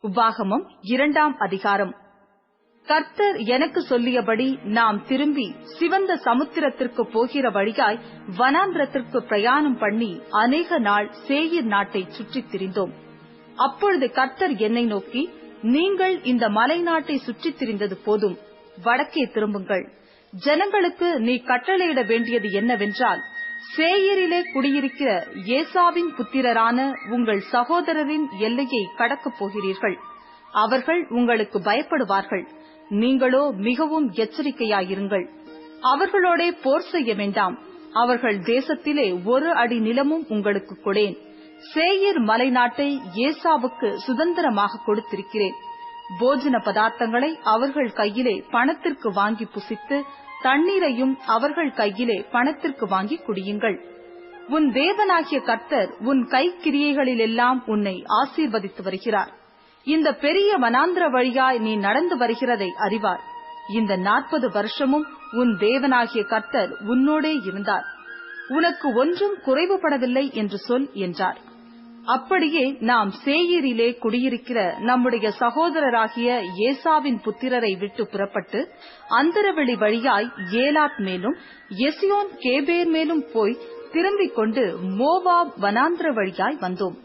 உபாகமம் 2ஆம் அதிகாரம். கர்த்தர் எனக்கு சொல்லியபடி நாம் திரும்பி சிவந்த சமுத்திரத்திற்கு போகிற வழியாய் வனாந்திரத்திற்கு பிரயாணம் பண்ணி அநேக நாள் சேயீர் நாட்டை சுற்றித் திரிந்தோம். அப்பொழுது கர்த்தர் என்னை நோக்கி, நீங்கள் இந்த மலை நாட்டை சுற்றித் திரிந்தது போதும், வடக்கே திரும்புங்கள். ஜனங்களுக்கு நீ கட்டளையிட வேண்டியது என்னவென்றால், சேயீரிலே குடியிருக்கிற ஏசாவின் புத்திரரான உங்கள் சகோதரரின் எல்லையை கடக்கப் போகிறீர்கள். அவர்கள் உங்களுக்கு பயப்படுவார்கள். நீங்களோ மிகவும் எச்சரிக்கையாயிருங்கள். அவர்களோடே போர் செய்ய வேண்டாம். அவர்கள் தேசத்திலே ஒரு அடி நிலமும் உங்களுக்கு கொடேன். சேயீர் மலை நாட்டை ஏசாவுக்கு சுதந்திரமாக கொடுத்திருக்கிறேன். போஜன பதார்த்தங்களை அவர்கள் கையிலே பணத்திற்கு வாங்கி புசித்து, தண்ணீரையும் அவர்கள் கையிலே பணத்திற்கு வாங்கி குடியுங்கள். உன் தேவனாகிய கர்த்தர் உன் கைக்கிரியைகளிலெல்லாம் உன்னை ஆசீர்வதித்து வருகிறார். இந்த பெரிய வனாந்திர வழியாய் நீ நடந்து வருகிறதை அறிவார். இந்த 40 வருஷமும் உன் தேவனாகிய கர்த்தர் உன்னோடே இருந்தார். உனக்கு ஒன்றும் குறைவுபடவில்லை என்று சொல் என்றார். அப்படியே நாம் சேயீரிலே குடியிருக்கிற நம்முடைய சகோதரராகிய ஏசாவின் புத்திரரை விட்டு புறப்பட்டு அந்தரவெளி வழியாய் ஏலாத் மேலும் எசியோன் கேபேர் மேலும் போய் திரும்பிக் கொண்டு மோவாப் வனாந்திர வழியாய் வந்தோம்.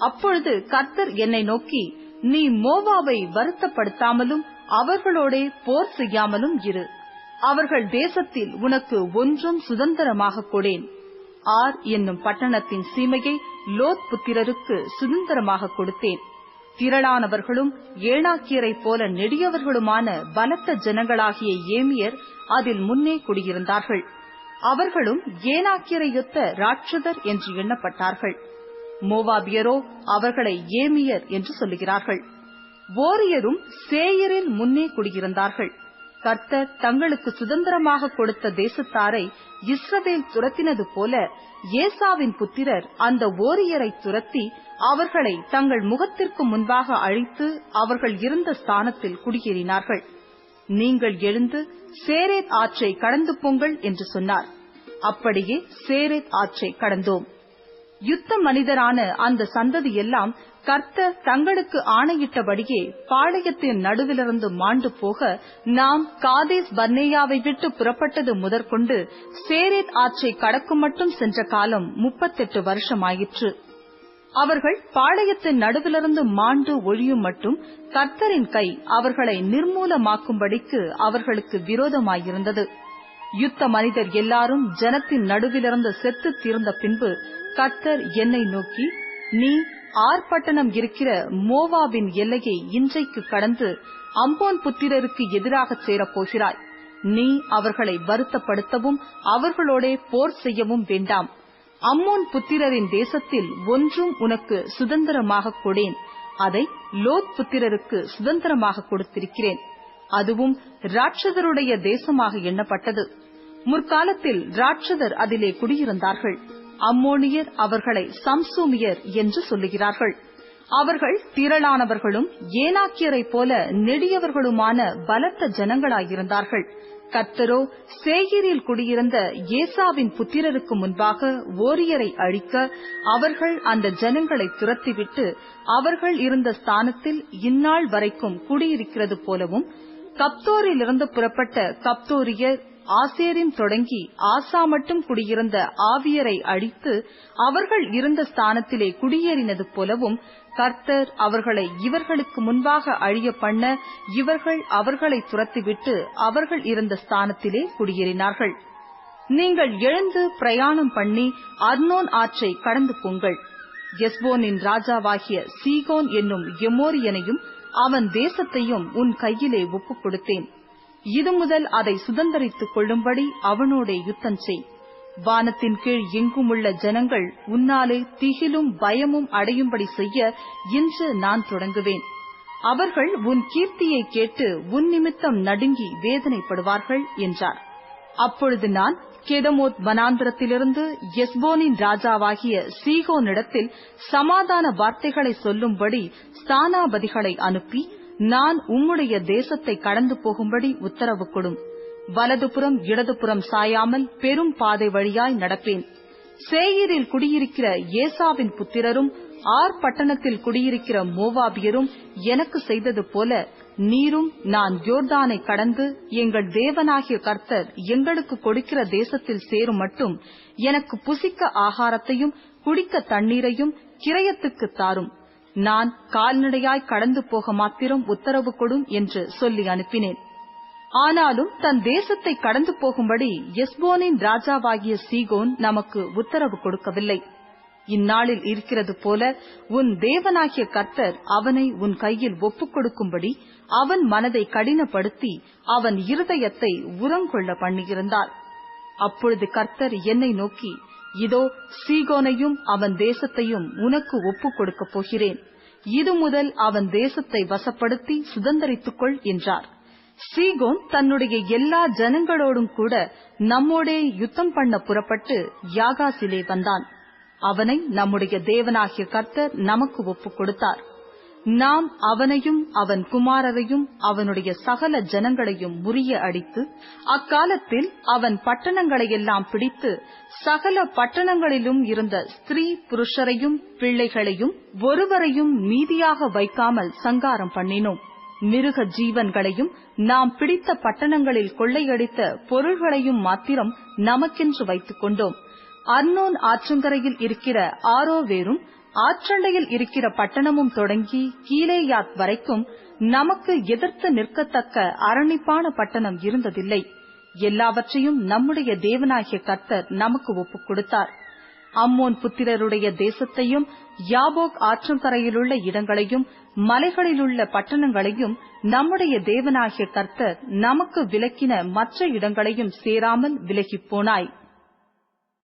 அப்பொழுது கர்த்தர் என்னை நோக்கி, நீ மோவாபை வருத்தப்படுத்தாமலும் அவர்களோடே போர் செய்யாமலும் இரு. அவர்கள் தேசத்தில் உனக்கு ஒன்றும் சுதந்திரமாக கொடேன். ஆர் என்னும் பட்டணத்தின் சீமையை லோத் புத்திரருக்கு சுதந்திரமாக கொடுத்தேன். திரளானவர்களும் ஏனாக்கியரைப் போல நெடியவர்களுமான பலத்த ஜனங்களாகிய ஏமியர் அதில் முன்னே குடியிருந்தார்கள். அவர்களும் ஏனாக்கியரையொத்த ராட்சதர் என்று எண்ணப்பட்டார்கள். மோவாபியரோ அவர்களை ஏமியர் என்று சொல்லுகிறார்கள். ஓரியரும் சேயீரில் முன்னே குடியிருந்தார்கள். கர்த்தர் தங்களுக்கு சுதந்திரமாக கொடுத்த தேசத்தாரை இஸ்ரவேல் துரத்தினது போல ஏசாவின் புத்திரர் அந்த ஓரியரை துரத்தி அவர்களை தங்கள் முகத்திற்கு முன்பாக அழித்து அவர்கள் இருந்த ஸ்தானத்தில் குடியேறினார்கள். நீங்கள் எழுந்து சேரேத் ஆற்றை கடந்து போங்கள் என்று சொன்னார். அப்படியே சேரேத் ஆற்றை கடந்தோம். யுத்த மனிதரான அந்த சந்ததி எல்லாம் கர்த்தர் தங்களுக்கு ஆணையிட்டபடியே பாளையத்தின் நடுவிலிருந்து மாண்டு போக, நாம் காதேஸ் பர்னேயாவை விட்டு புறப்பட்டது முதற்கொண்டு சேரேத் ஆற்றை கடக்கும் மட்டும் சென்ற காலம் 38 வருஷமாயிற்று. அவர்கள் பாளையத்தின் நடுவிலிருந்து மாண்டு ஒழியும் மட்டும் கர்த்தரின் கை அவர்களை நிர்மூலமாக்கும்படிக்கு அவர்களுக்கு விரோதமாயிருந்தது. யுத்த மனிதர் எல்லாரும் ஜனத்தின் நடுவிலிருந்து செத்து தீர்ந்த பின்பு கர்த்தர் என்னை நோக்கி, நீ ஆர்ப்பட்டணம் இருக்கிற மோவாபின் எல்லையை இன்றைக்கு கடந்து அம்மோன் புத்திரருக்கு எதிராக சேரப்போகிறாய். நீ அவர்களை வருத்தப்படுத்தவும் அவர்களோடே போர் செய்யவும் வேண்டாம். அம்மோன் புத்திரரின் தேசத்தில் ஒன்றும் உனக்கு சுதந்திரமாக கொடேன். அதை லோத் புத்திரருக்கு சுதந்திரமாக கொடுத்திருக்கிறேன். அதுவும் ராட்சதருடைய தேசமாக எண்ணப்பட்டது. முற்காலத்தில் ராட்சதர் அதிலே குடியிருந்தார்கள். அம்மோனியர் அவர்களை சம்சூமியர் என்று சொல்லுகிறார்கள். அவர்கள் திரளானவர்களும் ஏனாக்கியரைப் போல நெடியவர்களுமான பலத்த ஜனங்களாயிருந்தார்கள். கர்த்தரோ சேயீரில் குடியிருந்த ஏசாவின் புத்திரருக்கு முன்பாக ஓரியரை அழிக்க அவர்கள் அந்த ஜனங்களை துரத்திவிட்டு அவர்கள் இருந்த ஸ்தானத்தில் இந்நாள் வரைக்கும் குடியிருக்கிறது போலவும், கப்தோரிலிருந்து புறப்பட்ட கப்தோரியர் ஆசேரின் தொடங்கி ஆசா மட்டும் குடியிருந்த ஆவியரை அழித்து அவர்கள் இருந்த ஸ்தானத்திலே குடியேறினது போலவும், கர்த்தர் அவர்களை இவர்களுக்கு முன்பாக அழிய பண்ண இவர்கள் அவர்களை துரத்திவிட்டு அவர்கள் இருந்த ஸ்தானத்திலே குடியேறினார்கள். நீங்கள் எழுந்து பிரயாணம் பண்ணி அர்னோன் ஆற்றை கடந்து போங்கள். எஸ்போனின் ராஜாவாகிய சீகோன் என்னும் எமோரியனையும் அவன் தேசத்தையும் உன் கையிலே ஒப்புக் கொடுத்தேன். இது முதல் அதை சுதந்தரித்துக் கொள்ளும்படி அவனோடே யுத்தம் செய். வானத்தின் கீழ் எங்குமுள்ள ஜனங்கள் உன்னாலே திகிலும் பயமும் அடையும்படி செய்ய இன்று நான் தொடங்குவேன். அவர்கள் உன் கீர்த்தியை கேட்டு உன் நிமித்தம் நடுங்கி வேதனைப்படுவார்கள் என்றார். அப்பொழுது நான் கெதமோத் வனாந்திரத்திலிருந்து எஸ்போனின் ராஜாவாகிய சீகோனிடத்தில் சமாதான வார்த்தைகளை சொல்லும்படி ஸ்தானாபதிகளை அனுப்பி, நான் உம்முடைய தேசத்தை கடந்து போகும்படி உத்தரவு கொடும். வலதுபுறம் இடதுபுறம் சாயாமல் பெரும் பாதை வழியாய் நடப்பேன். சேயீரில் குடியிருக்கிற ஏசாவின் புத்திரரும் ஆர் பட்டணத்தில் குடியிருக்கிற மோவாபியரும் எனக்கு செய்தது போல நீரும் நான் யோர்தானை கடந்து எங்கள் தேவனாகிய கர்த்தர் எங்களுக்கு கொடுக்கிற தேசத்தில் சேரும் மட்டும் எனக்கு புசிக்க ஆகாரத்தையும் குடிக்க தண்ணீரையும் கிரயத்துக்கு தாரும். நான் கால்நடையாய் கடந்து போக மாத்திரம் உத்தரவு கொடும் என்று சொல்லி அனுப்பினேன். ஆனாலும் தன் தேசத்தை கடந்து போகும்படி எஸ்போனின் ராஜாவாகிய சீகோன் நமக்கு உத்தரவு கொடுக்கவில்லை. இந்நாளில் இருக்கிறது போல உன் தேவனாகிய கர்த்தர் அவனை உன் கையில் ஒப்புக் கொடுக்கும்படி அவன் மனதை கடினப்படுத்தி அவன் இருதயத்தை உரங்கொள்ள பண்ணியிருந்தார். அப்பொழுது கர்த்தர் என்னை நோக்கி, இதோ சீகோனையும் அவன் தேசத்தையும் உனக்கு ஒப்புக் கொடுக்கப் போகிறேன். இது முதல் அவன் தேசத்தை வசப்படுத்தி சுதந்தரித்துக்கொள் என்றார். சீகோன் தன்னுடைய எல்லா ஜனங்களோடும் கூட நம்மோடே யுத்தம் பண்ண புறப்பட்டு யாகாசிலே வந்தான். அவனை நம்முடைய தேவனாகிய கர்த்தர் நமக்கு ஒப்புக் கொடுத்தார். நாம் அவனையும் அவன் குமாரரையும் அவனுடைய சகல ஜனங்களையும் முறிய அடித்து அக்காலத்தில் அவன் பட்டணங்களையெல்லாம் பிடித்து சகல பட்டணங்களிலும் இருந்த ஸ்திரீ புருஷரையும் பிள்ளைகளையும் ஒருவரையும் மீதியாக வைக்காமல் சங்காரம் பண்ணினோம். மிருக ஜீவன்களையும் நாம் பிடித்த பட்டணங்களில் கொள்ளையடித்த பொருள்களையும் மாத்திரம் நமக்கென்று வைத்துக் கொண்டோம். அர்னோன் ஆற்றங்கரையில் இருக்கிற ஆரோவேரும் ஆற்றண்டையில் இருக்கிற பட்டணமும் தொடங்கி கீலேயாத் வரைக்கும் நமக்கு எதிர்த்து நிற்கத்தக்க அரணிப்பான பட்டணம் இருந்ததில்லை. எல்லாவற்றையும் நம்முடைய தேவனாகிய கர்த்தர் நமக்கு ஒப்புக் கொடுத்தார். அம்மோன் புத்திரருடைய தேசத்தையும் யாபோக் ஆற்றங்கரையிலுள்ள இடங்களையும் மலைகளிலுள்ள பட்டணங்களையும் நம்முடைய தேவனாகிய கர்த்தர் நமக்கு விலக்கின மற்ற இடங்களையும் சேராமல் விலகிப் போனாய்.